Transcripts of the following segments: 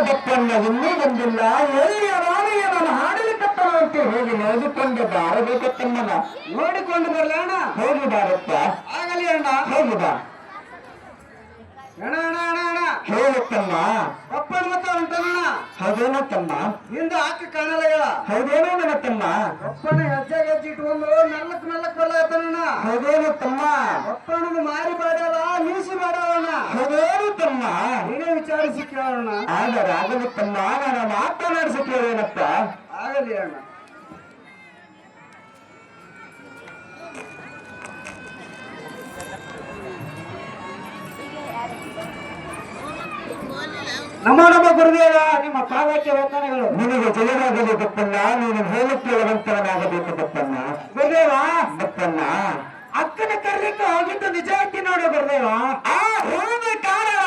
ಬಪ್ಪಣ್ಣ ಇನ್ನೂ ಬಂದಿಲ್ಲ. ಎಲ್ಲಿಯ ರಾಣಿಯ ನಾನು ಹಾಡಲಿಕ್ಕತ್ತನಂತೆ ಹೋಗಿ ನೋಡಿಕೊಂಡು ಬಾರಬೇಕತ್ತಮ್ಮನ. ನೋಡಿಕೊಂಡು ಬರ್ಲ ಅಣ್ಣ? ಹೋಗಿ ಬಾರಪ್ಪ. ಆಗಲಿ ಅಣ್ಣ. ಹೋಗಿ ಬಾ. ಅಣ್ಣ ಅಣ್ಣ ಅಣ್ಣ ಅಣ್ಣ ಹೇಳುತ್ತಮ್ಮ. ಪಪ್ಪನ ಮತ್ತ ಉಂಟಣ್ಣ. ಹೌದೇನೋ ತಮ್ಮ. ಹಿಂದ ಹಾಕಿ ಕಾಣಲ್ಲ. ಹೌದೇನೋ ನನ್ನ ತಮ್ಮ. ಪಪ್ಪನ ಹೆಜ್ಜೆ ಹೆಜ್ಜೆ ಇಟ್ಕೊಂಡು ನಲ್ಲಕ್ ನಲ್ಲಕ್ ಬರ್ಲಾತಣ್ಣ. ಹೌದೇನೋ ತಮ್ಮ. ಪಪ್ಪನದು ಮಾರಿ ಬಾಡಲ್ಲ, ಮೀಸಿ ಬಾಡವಣ್ಣ. ಹೌದೇನು ತಮ್ಮ. ನೀನೇ ವಿಚಾರಿಸಿ ಕೇಳೋಣ. ಆದರೆ ಆಗಲಿ ತಮ್ಮ, ನಾನು ಮಾತನಾಡಿಸಿ ಕೇಳೇನಪ್ಪ. ಆಗಲಿ ಅಣ್ಣ. ನಮ್ಮ ನಮ್ಮ ಗುರುದೇವ ನಿಮ್ಮ ಪಾದಕ್ಕೆ ವಂದನೆಗಳು. ನಿನಗೆ ಜಯವಾಗಲಿ ಬಪ್ಪಣ್ಣ. ನೀನು ಹೇಳುತ್ತೇವಂತವನಾಗಬೇಕು ಬಪ್ಪಣ್ಣ. ಗುರುದೇವ ಬಪ್ಪಣ್ಣ, ಅಕ್ಕನ ಕರ್ಲಿಕ್ಕೆ ಹೋಗಿದ್ದು ನಿಜ ಐತಿ ನೋಡಿ ಗುರುದೇವ. ಆ ಹೋದ ಕಾರಣ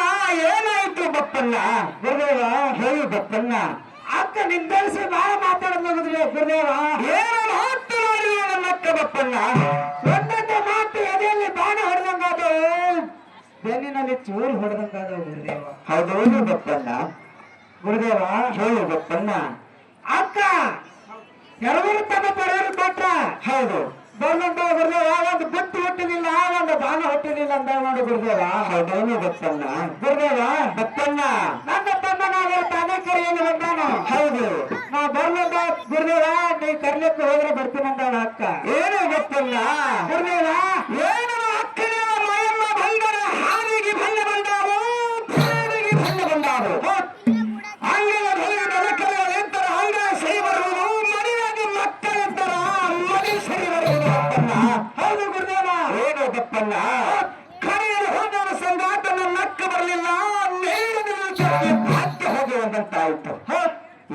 ಏನಾಯ್ತು ಬಪ್ಪಣ್ಣ? ಗುರುದೇವ ಹೇಳು ಬಪ್ಪಣ್ಣ. ಅಕ್ಕ ನಿಂದರಿಸಿ ಬಾಳ ಮಾತಾಡೋದು ಗುರುದೇವ. ಏನು ಮಾತನಾಡಿದ ನನ್ನ ಅಕ್ಕ ಬಪ್ಪಣ್ಣ? ಒಂದೊಂದು ಮಾತು ಎದೆಯಲ್ಲಿ ಬಾಣ ಹೊಡೆದಂಗಾದವು, ಬೆನ್ನಿನಲ್ಲಿ ಚೂರು ಹೊಡೆದಂಗಾದವು ಗುರುದೇವ. ಹೌದೌದು ಬಪ್ಪಣ್ಣ. ಗುರುದೇವ ಹೇಳು ಬಪ್ಪಣ್ಣ. ಅಕ್ಕ ಎರವರು ತಮ್ಮ ಪಡೆಯಲು ಕೊಟ್ರ. ಹೌದು ಬಂದಂತ ಗುರುದೇವ ಒಂದು ಬುಟ್ಟಿ ಹುಟ್ಟಿಲಿಲ್ಲ, ಒಂದು ಬಾಣ ಹುಟ್ಟಿಲಿಲ್ಲ ಅಂತ ನೋಡಿ ಗುರುದೇವ. ಹೌದೇನು ಬಪ್ಪಣ್ಣ. ಗುರುದೇವ ಬಪ್ಪಣ್ಣ, ನನ್ನ ತಮ್ಮನಾಗ ತಾನೇ ಕರೆಯನ್ನು ಬಂದಾನು. ಹೌದು ನಾ ಬರ್ಲಂತ ಗುರುದೇವ, ನೀ ಕರ್ಲಿಕ್ಕೆ ಹೋದ್ರೆ ಬರ್ತೀನಂತ ಅಕ್ಕ. ಏನು ಬಪ್ಪಣ್ಣ? ಗುರುದೇವ ಏನು ಅಕ್ಕನ ಮೈಯಮ್ಮ ಬಂದರೆ ಹಾದಿಗೆ ಭಂಗ ಬಂದಾವು, ಹಾದಿಗೆ ಭಂಗ ಬಂದಾವು. ಅಂಗದ ಬೆಳಗ್ಗೆ ಬೆಳಕಲು ಎಂತರ ಅಂಗ ಸರಿ ಬರುವುದು, ಮನೆಯಾಗಿ ಮಕ್ಕಳಿದ್ತರ ಮನೆ ಸರಿ ಬರುವುದು ಬಪ್ಪಣ್ಣ. ಹೌದು ಗುರುದೇವ. ಏನು ಬಪ್ಪಣ್ಣ? ಕರೆಯಲು ಹೋದವರ ಸಂಗಾತ ನನ್ನ ಅಕ್ಕ ಬರಲಿಲ್ಲ, ನೇರ ಭಾಗ್ಯ ಹೋಗುವಂತಾಯಿತು.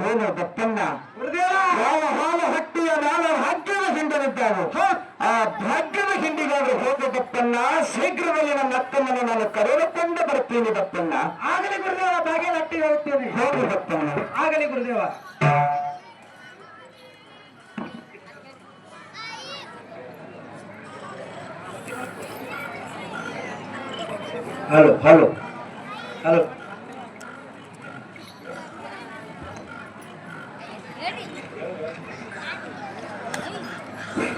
ಏನು ಬಪ್ಪಣ್ಣ? ಗುರುದೇವ ಯಾವ ಹಾಲು ಹಟ್ಟಿಯ ನಾನು ಭಾಗ್ಯದ ಹಿಂಡನಿದ್ದಾನು. ಆ ಭಾಗ್ಯದ ಹಿಂಡಿಗಾದರೂ ಹೋಗ ಬಪ್ಪಣ್ಣ. ಶೀಘ್ರದಲ್ಲಿ ನನ್ನ ಅಕ್ಕಮ್ಮನ್ನು ನಾನು ಕರೆದುಕೊಂಡು ಬರ್ತೀನಿ ಬಪ್ಪಣ್ಣ. ಆಗಲಿ ಗುರುದೇವ, ಭಾಗ್ಯದ ಹಟ್ಟಿಗೆ ಹೋಗ್ತೀನಿ. ಹೋಗಿ ಬಪ್ಪಣ್ಣ. ಆಗಲಿ ಗುರುದೇವ. Hello hello hello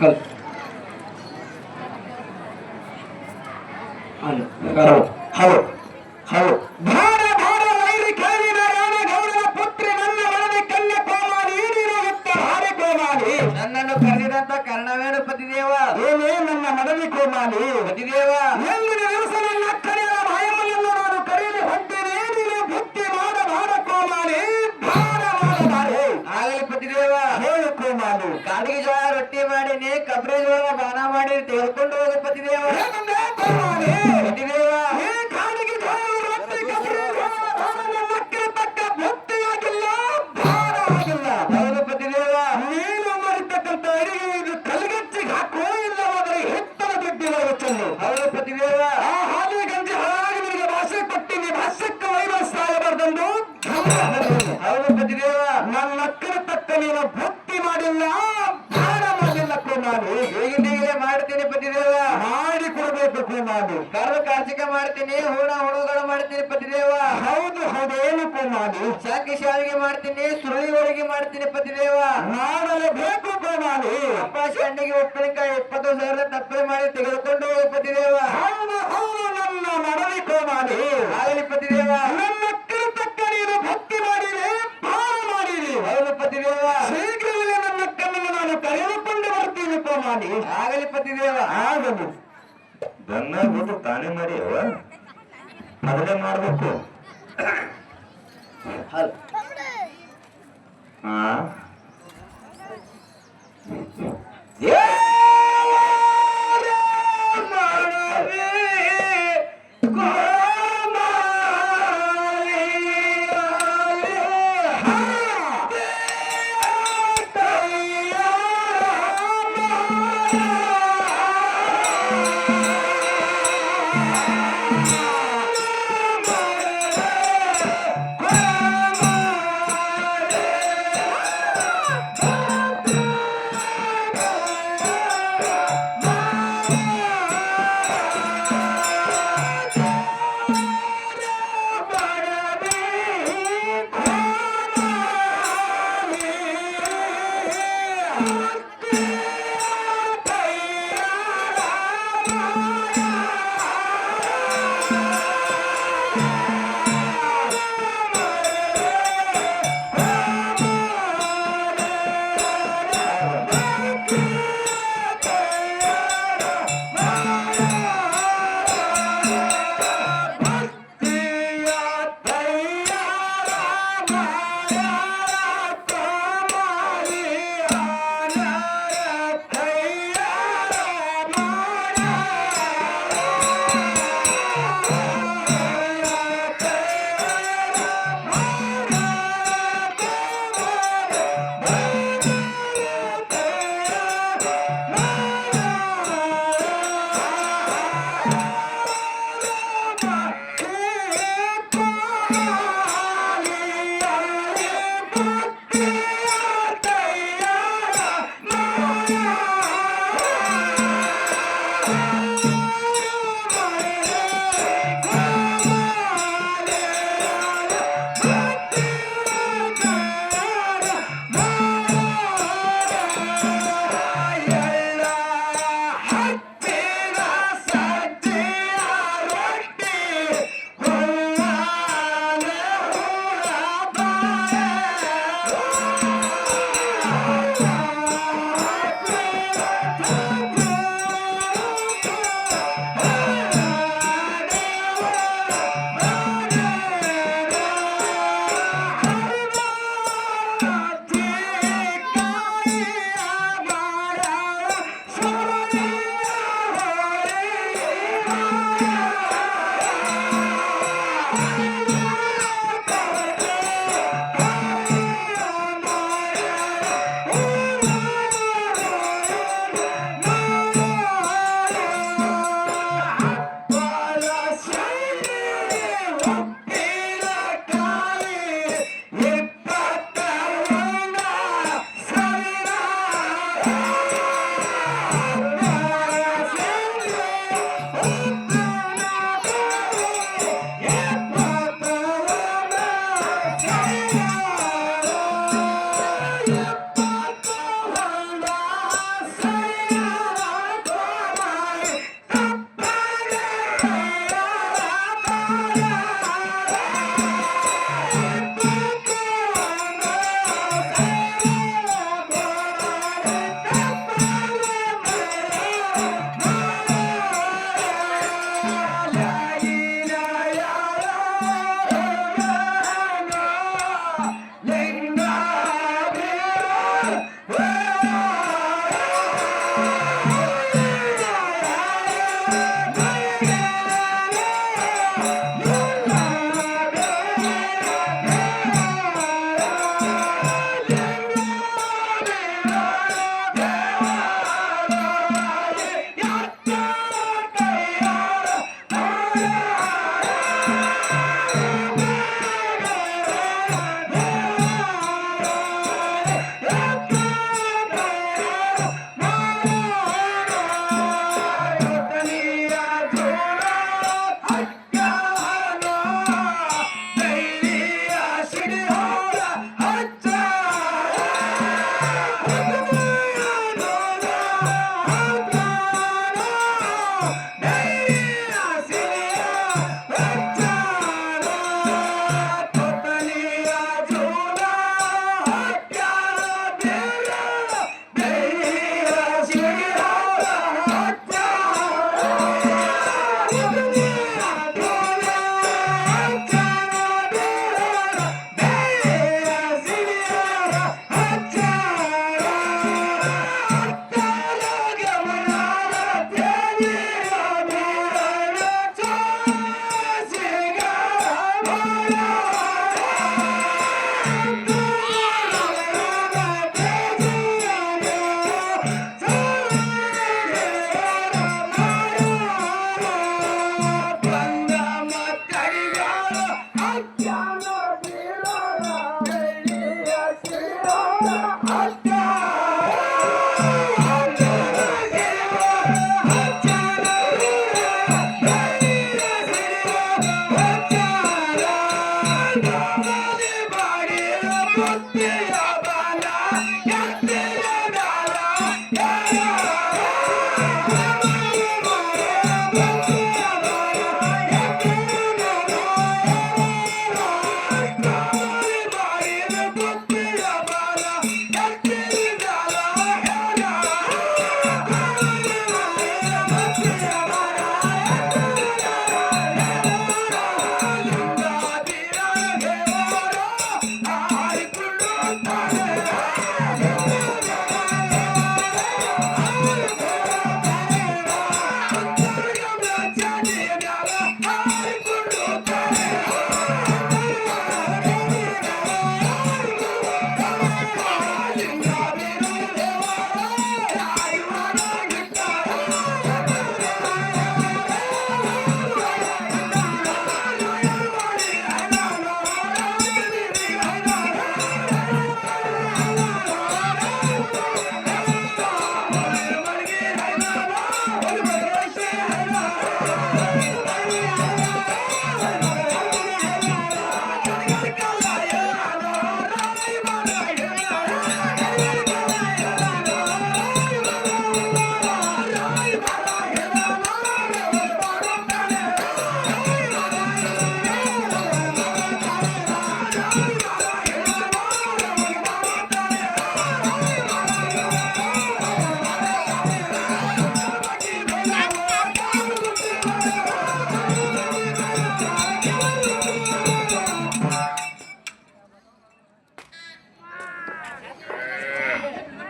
hello hello hello hello. ಭಾರ ಭಾರ ವೈರಿ ಕೇಳಿನ ರಾಣ ಗೌಡನ ಪುತ್ರಿ ನನ್ನ ಮನದಿ ಕನ್ಯ ಕೋಮಾರಿ, ನೀನು ಯುಕ್ತ ಭಾರಿ ಕೋಮಾರಿ. ನನ್ನನ್ನು ಕರೆದಿದಂತ ಕಾರಣವೇನು ಪತಿದೇವ? ಏನೇ ನನ್ನ ಮನದಿ ಕೋಮಾರಿ? ಪತಿದೇವ ಎಂದು ದಿವಸ ನನ್ನ ಕಡೆಯ ಮಾಯಮ್ಮನನ್ನು ನಾನು ಕರೆಯಲು ಹೊಂಟೇನೆ. ನೀನು ಬುದ್ಧಿ ಮಾಡ ಭಾರ ಕೋಮಾರಿ, ಭಾರ ಮಾಡಬಾರೆ. ಆಗಲಿ ಪತಿದೇವ. ಹೇಳು ಕೋಮಾರಿ. ಕಾಡಿಗೆ ಜೋಳ ರೊಟ್ಟಿ ಮಾಡೀನಿ, ಕಬ್ರಿ ಜೋಳ ಬಾನ ಮಾಡಿ ತೆಗೆದುಕೊಂಡು ಹೋಗ ಪತಿದೇವ. ಏನಂದೆ ಕೋಮಾರಿ? ಪತಿದೇವ ಈ ಕಾಡಿಗೆ ಜೋಳ ರೊಟ್ಟಿ ಕಬ್ರಿ ಜೋಳ ಭಾರ ನನ್ನ ಅಕ್ಕನ ತಕ್ಕ ಬುದ್ಧಿಯಾಗಿಲ್ಲ, ಭಾರ ಆಗಿಲ್ಲ. ಹೌದು ಪತಿದೇವ. ನೀನು ಮರಿತಕ್ಕಂತ ಅಡಿಗೆ ಇದು ಕಲ್ಗಚ್ಚಿಗೆ ಹಾಕೋ, ಇಲ್ಲವಾದರೆ ಹಿತ್ತಲ ದುಡ್ಡಿಗಳು ಚೆಲ್ಲು. ಹೌದು ಪತಿದೇವ. ಆ ಹಾಲಿ ಗಂಜಿ ಹಾಗೆ ನಿನಗೆ ಭಾಷೆ ಕೊಟ್ಟಿನಿ, ಭಾಷಕ್ಕೆ ವೈರಸ್ ಆಗಬಾರ್ದೆಂದು. ಹೌದು ಪತಿದೇವ. ನನ್ನ ಅಕ್ಕನ ತಕ್ಕ ನೀನು ಭಕ್ತಿ ಮಾಡಿಲ್ಲ, ಭಾರ ಮಾಡಿಲ್ಲ ಕೋಮಾರಿ. ಈಗಿಂದೀಗಲೇ ಮಾಡ್ತೀನಿ ಪತಿದೇವ. ಮಾಡಿ ಕೊಡಬೇಕು ಕೋಮಾರಿ. ಕರ್ದ ಕಾರ್ತಿಕ ಮಾಡ್ತೀನಿ, ಹೂಣ ಹುಡುಗಳು ಮಾಡ್ತೀನಿ ಪತಿದೇವ. ಹೌದು ಹೌದೇನು ಕೋಮಾರಿ. ಶಾಖಿ ಶಾವಿಗೆ ಮಾಡ್ತೀನಿ, ಸುರುಳಿ ಹೋಳಿಗೆ ಮಾಡ್ತೀನಿ ಪತಿದೇವ. ಮಾಡಲೇಬೇಕು ಕೋಮಾರಿ. ಅಪ್ಪ ಶಂಡಿಗೆ ಉಪ್ಪಿನಕಾಯಿ 20,000 ತಪ್ಪಲೆ ಮಾಡಿ ತೆಗೆದುಕೊಂಡು ಹೋಗಿ ಪತಿದೇವ. ಹೌದು ಹೌದು ನನ್ನ ಮನವಿ ಕೋಮಾರಿ. ಆಗಲಿ ಪತಿದೇವ. ನನ್ನ ಅಕ್ಕನ ತಕ್ಕ ನೀನು ಭಕ್ತಿ ಮಾಡಿರಿ, ಭಾರ ಮಾಡಿರಿ. ಹೌದು ಪತಿದೇವ. ಶೀಘ್ರವೇ ನನ್ನ ಅಕ್ಕನನ್ನು ನಾನು ಕರೆದುಕೊಂಡು ಬರ್ತೀನಿ ಕೋಮಾರಿ. ಆಗಲಿ ಪತಿದೇವ. ಆಗಲಿ. ದನ್ನ ಬಿಟ್ಟು ತಾನೇ ಮಾಡಿ ಅದನ್ನೇ ಮಾಡ್ಬೇಕು. ಹೌದು ಹಾ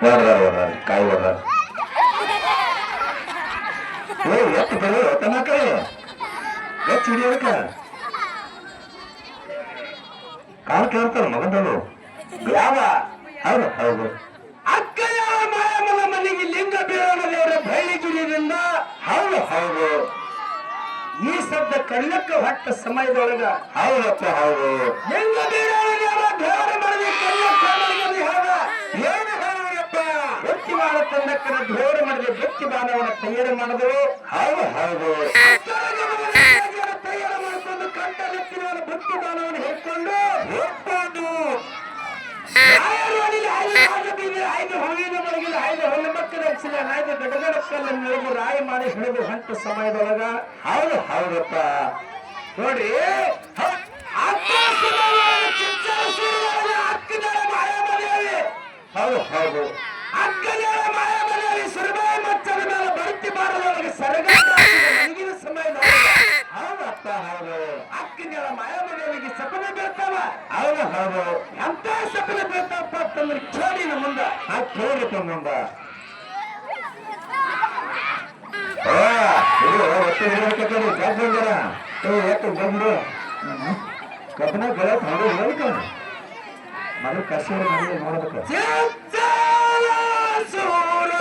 ಹೊರ ಕಾಯಿ ಹೊರ ಓ ಎತ್ತು ಬೆಳೆ ತನಕೈ ಎತ್ತು ಹಿಡಿಯೋದಕ್ಕ ಕಾಲು ಕೇಳ್ತಾರ ಮಗಂದಳು ಯಾವ ಹೌದು ಹೌದು ಅಕ್ಕನ ಮಾಯಮ್ಮನ ಮನೆಗೆ ಲಿಂಗ ಬೀಳೋಣ ಬಯಲಿಗಿರಿಯಿಂದ ಹೌದು ಹೌದು ಈ ಶಬ್ದ ಕಳ್ಳಕ್ಕ ಹೊಟ್ಟ ಸಮಯದೊಳಗ ಹೌದಪ್ಪ ಹೌದು ಲಿಂಗ ಬೀಳೋಣ ದೇವರ ಮನೆಗೆ ಕಳ್ಳಕ್ಕ ಮನೆಗೆ ಹಾಗ ಏನು ಹೇಳಪ್ಪ ವ್ಯಕ್ತಿ ಮಾಡ ತಂದಕ್ಕನ ಧೋರ ಮಾಡಿದೆ ವ್ಯಕ್ತಿ ಬಾಣವನ ತಯಾರು ಮಾಡಿದ್ರು ಹೌದು ಹೌದು ತಯಾರು ಮಾಡಿಕೊಂಡು ಕಂಡ ವ್ಯಕ್ತಿಗಳ ಭಕ್ತಿ ಬಾಣವನ್ನು ಹೇಳ್ಕೊಂಡು ಐದು ಹೂವಿನ ಮಳಗಿಲ್ಲ ಐದು ಹೊಲ ಮಕ್ಕಳ ಐದು ಗಡಗಡಕ್ಕಲ್ಲ ರಾಯ ಮಾಡಿ ಹಿಡಿದು ಹೊಂಟ ಸಮಯದೊಳಗ ಹೌದು ಹೌದಪ್ಪ ನೋಡಿ ಅಕ್ಕನ ಮಾಯಮನೆಯಲ್ಲಿ ಹೌದು ಹೌದು ಅಕ್ಕನ ಮಾಯಮನೆಯಲ್ಲಿ ಸುರಬಾಯಿ ಮಚ್ಚದ ಮೇಲೆ ಭರ್ತಿ ಬಾರದೊಳಗೆ ಸರಗ ಮಲಗಿನ ಸಮಯದೊಳಗ ಹೌದಪ್ಪ ಹೌದು ಅಕ್ಕನ ಮಾಯಮನೆಯಲ್ಲಿಗೆ ಸಪನೆ ಬೀಳ್ತಾವ ಹೌದು ಹೌದು ಎಂತ ಸಪನೆ ಬೀಳ್ತಾವಪ್ಪ ಅಂತಂದ್ರೆ ಕೇಳಿನ ಮುಂದ ಆ ಕೇಳಿಪ ಮುಂದ ಇದು ಒಟ್ಟು ಹಿಡಿಯಬೇಕಂದ್ರೆ ಜಾಸ್ತಿ ಎತ್ತು ಬಂದು ಕಬ್ಬನ ಗೆಳ ಹೊಡೆ ಹೇಳ್ಕ ಮಗಳು ಕಸಿ ಮಾಡಿ ನೋಡ್ಬೇಕು ಸೂರ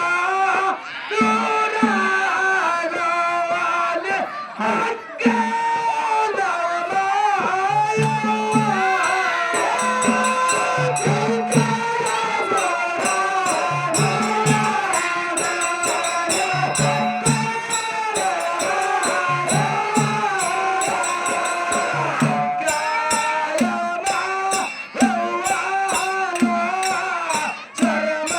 ಚರಮ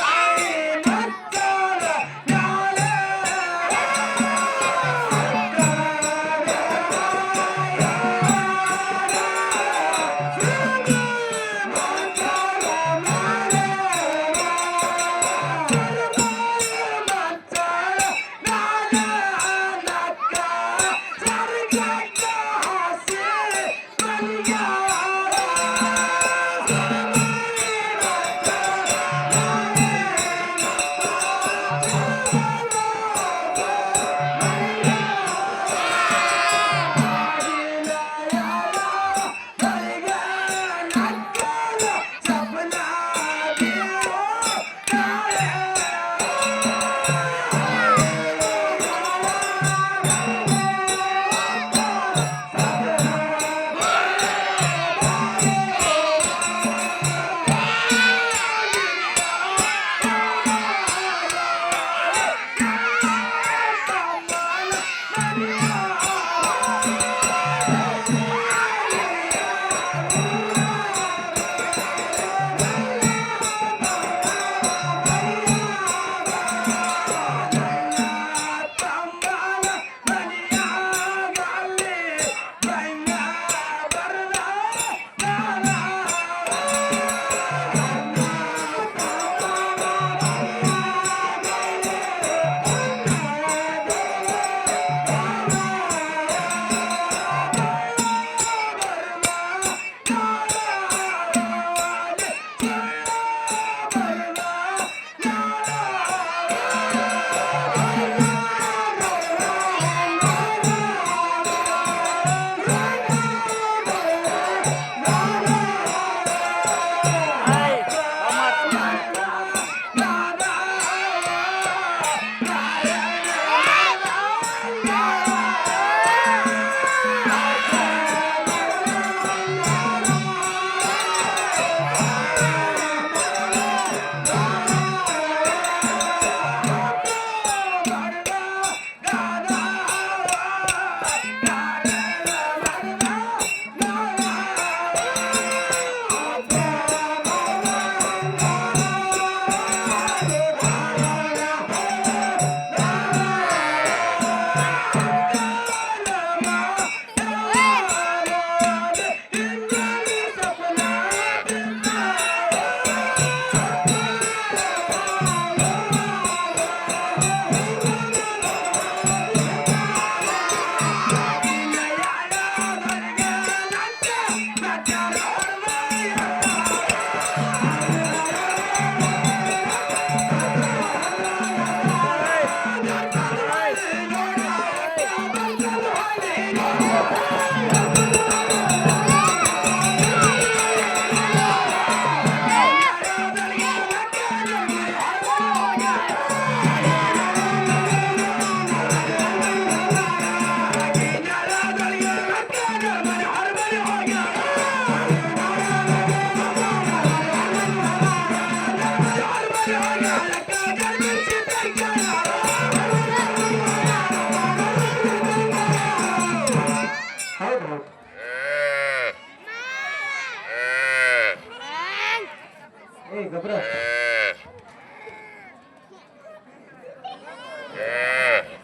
ಏ ಗೊಬ್ಬರ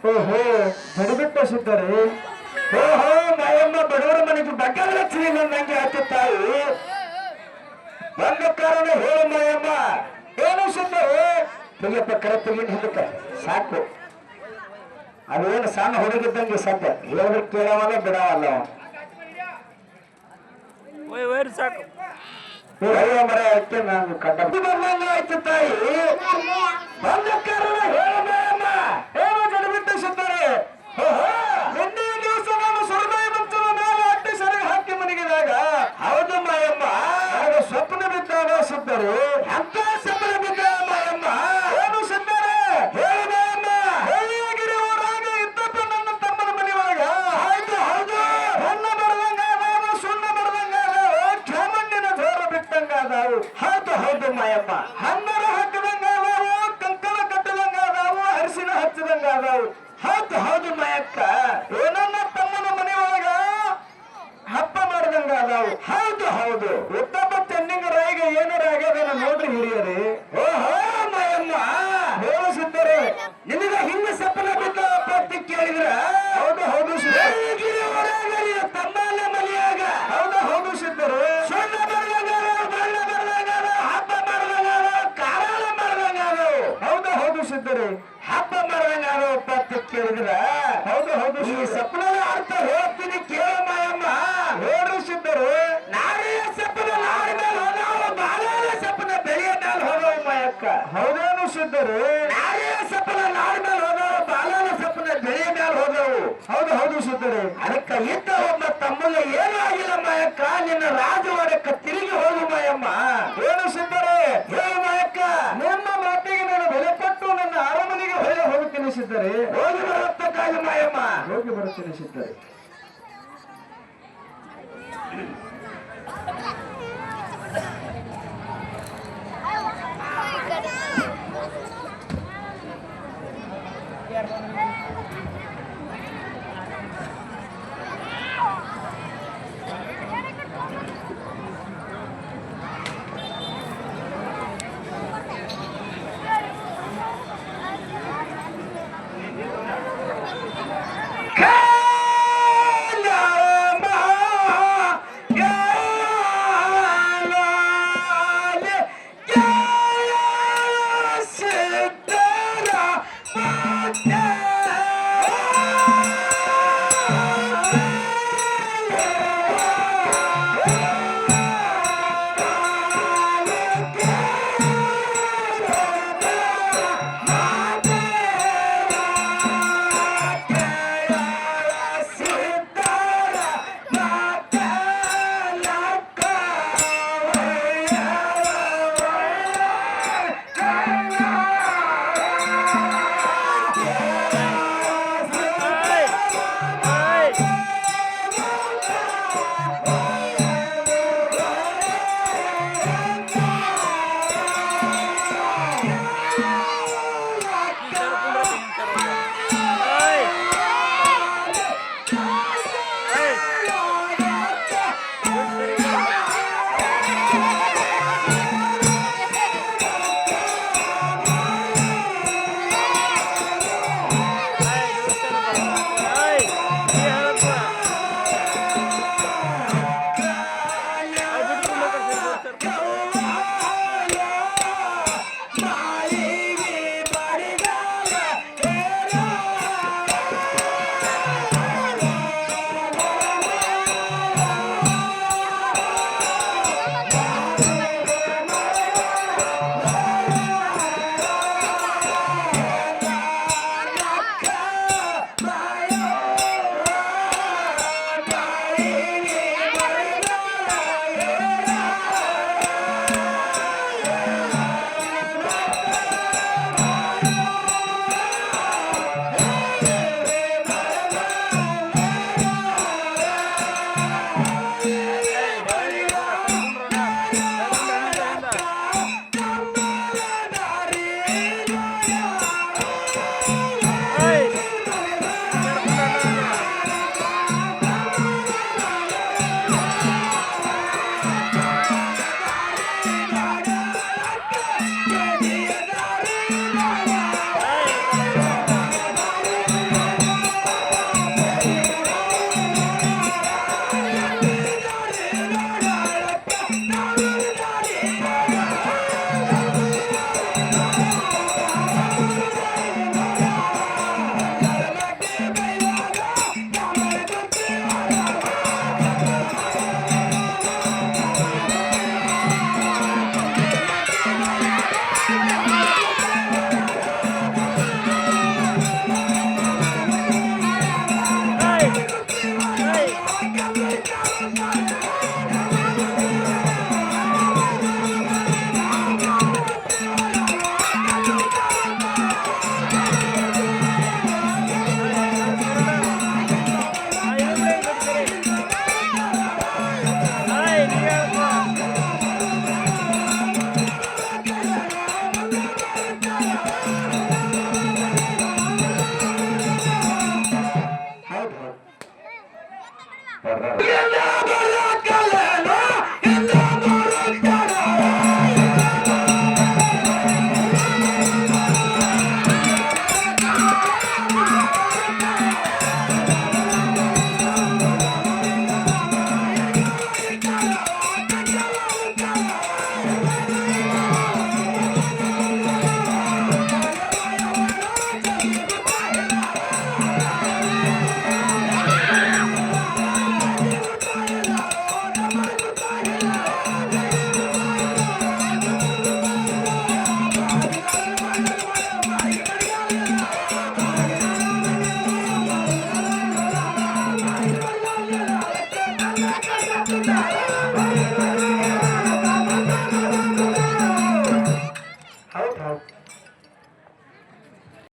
ಓಹೋ ಬಡಿಬಿಟ್ಟು ಸಿದ್ದರೆ ಓಹೋ ಮಾಯಮ್ಮ ಬಡವರ ಮನೆಗೆ ಬಗ್ಗದ ಲಕ್ಷ್ಮಿ ನಂಗೆ ಹಚ್ಚುತ್ತಾಯಿ ಒಂದು ಕಾರಣ ಹೇಳು ಮಾಯಮ್ಮ ಏನು ಸಿದ್ದರು ತೆಗಿಯಪ್ಪ ಕರೆ ತೆಗಿನ ಹಿಂದಕ್ಕೆ ಸಾಕು ಅದೇನು ಸಣ್ಣ ಹುಡುಗಿದ್ದಂಗೆ ಸದ್ಯ ಹೇಳಿದ್ರೆ ಕೇಳವಲ್ಲ ಬಿಡವಲ್ಲ ಸಾಕು ಅಯ್ಯೋ ಮರ ಅಕ್ಕೆ ನಾನು ಕಂಡ ಬಂದಂಗ ಆಯ್ತು ತಾಯಿ ಒಂದು ಕಾರಣ ಹೇಳು ಮಾಯಮ್ಮ ಏನು ಜಡಬಿಟ್ಟು ಸಿದ್ದರೆ ಮುಂದಿನ ದಿವಸ ನಾನು ಸುರದಾಯಿ ಮಂಚದ ಮೇಲೆ ಅಟ್ಟಿ ಸರಿ ಹಾಕಿ ಮನೆಗಿದಾಗ ಹೌದು ಮಾಯಮ್ಮ ಆಗ ಸ್ವಪ್ನ ಬಿದ್ದಾಗ ಸಿದ್ದರು ಅಂತ ಸಬಲ ಬಿದ್ದ ಮಾಯಮ್ಮ ಏನು ಸಿದ್ದರೆ ಹೇಳು ಮಾಯಮ್ಮ ಹೇಗಿರಿ ಊರಾಗ ಇದ್ದಪ್ಪ ನನ್ನ ತಮ್ಮನ ಮನೆಯೊಳಗ ಆಯ್ತು ಹೌದು ಹೊನ್ನ ಬರದಂಗಾದ ಸುಣ್ಣ ಬರದಂಗಾದ ಚಾಮಣ್ಣಿನ ಜೋರ ಬಿಟ್ಟಂಗಾದವು ಹೌದು ಹೌದು ಮಾಯಮ್ಮ ಹನ್ನರ ಹಾಕದಂಗಾದವು ಕಂಕಣ ಕಟ್ಟದಂಗಾದವು ಅರಿಶಿನ ಹಚ್ಚದಂಗಾದವು ಹೌದು ಹೌದು ಮಾಯಕ್ಕ ನನ್ನ ತಮ್ಮನ ಮನೆಯೊಳಗ ಹಬ್ಬ ಮಾಡಿದಂಗಾದವು ಹೌದು ಹೌದು ಉತ್ತಮ ತೆನ್ನಿಂಗ ರಾಯಿಗೆ ಏನಾರ ಆಗ್ಯದನ್ನ ನೋಡ್ರಿ ಹಿರಿಯರಿ ಓಹೋ ಮಾಯಮ್ಮ ಹೋಲಿಸಿದ್ದರೆ ನಿನಗ ಹಿಂದೆ ಸಪ್ಪನ ಬಿದ್ದ ಪತ್ತಿ ಕೇಳಿದ್ರ ಹೌದು ಹೌದು ಸಿದ್ಧರು ತಮ್ಮನ ಮನೆಯಾಗ ಹೌದು ಹೌದು ಸಿದ್ಧರು ಸಣ್ಣ ಬರ್ದಂಗಾದ ಬಣ್ಣ ಬರ್ದಂಗಾದ ಹಬ್ಬ ಮಾಡ್ದಂಗಾದ ಕಾರಾಳ ಮಾಡ್ದಂಗಾದ ಹೌದು ಹೌದು ಸಿದ್ಧರು ಹಬ್ಬ ಮಾಡ್ದಂಗಾದ ಪತ್ತಿ ಕೇಳಿದ್ರ ಹೌದು ಹೌದು ಈ ಸಪ್ಪನದ ಅರ್ಥ ಹೇಳ್ತೀನಿ ಕೇಳ ಮಾಯಮ್ಮ ಹೇಳ್ರಿ ಸಿದ್ಧರು ನಾರಿಯ ಸಪ್ಪನ ನಾಡ ಮೇಲೆ ಹೋದವ ಬಾಳೆಯ ಸಪ್ಪನ ಬೆಳೆಯ ಮೇಲೆ ಹೋದವ ಮಾಯಕ್ಕ ಹೌದೇನು ಸಿದ್ಧರು ನಾರಿಯ ಸಪ್ಪನ ನಾಡ ಮೇಲೆ ಹೋದವ ಬಾಳೆಯ ಸಪ್ಪನ ಬೆಳೆಯ ಮೇಲೆ ಹೋದವು ಹೌದು ಹೌದು ಸಿದ್ಧರು ಅದಕ್ಕ ಇದ್ದ ಒಬ್ಬ ತಮ್ಮಗ ಏನೂ ಆಗಿಲ್ಲ ಮಾಯಕ್ಕ ನಿನ್ನ ರಾಜವಾಡಕ್ಕ ತಿರುಗಿ ಹೋಗು ಮಾಯಮ್ಮ ಏನು ಸಿದ್ಧರು ಹೇಳು ಮಾಯಕ್ಕ ನಿಮ್ಮ ಮಾತಿಗೆ ನಾನು ಬೆಲೆ ಕೊಟ್ಟು ನನ್ನ ಅರಮನೆಗೆ ಹೊಳೆ ಹೋಗುತ್ತೇನೆ ಸಿದ್ಧರೆ ಹೋಗಿ ಬರತ್ತಕ್ಕಾಗಿ ಮಾಯಮ್ಮ ಹೋಗಿ ಬರುತ್ತೇನೆ ಸಿದ್ಧರೆ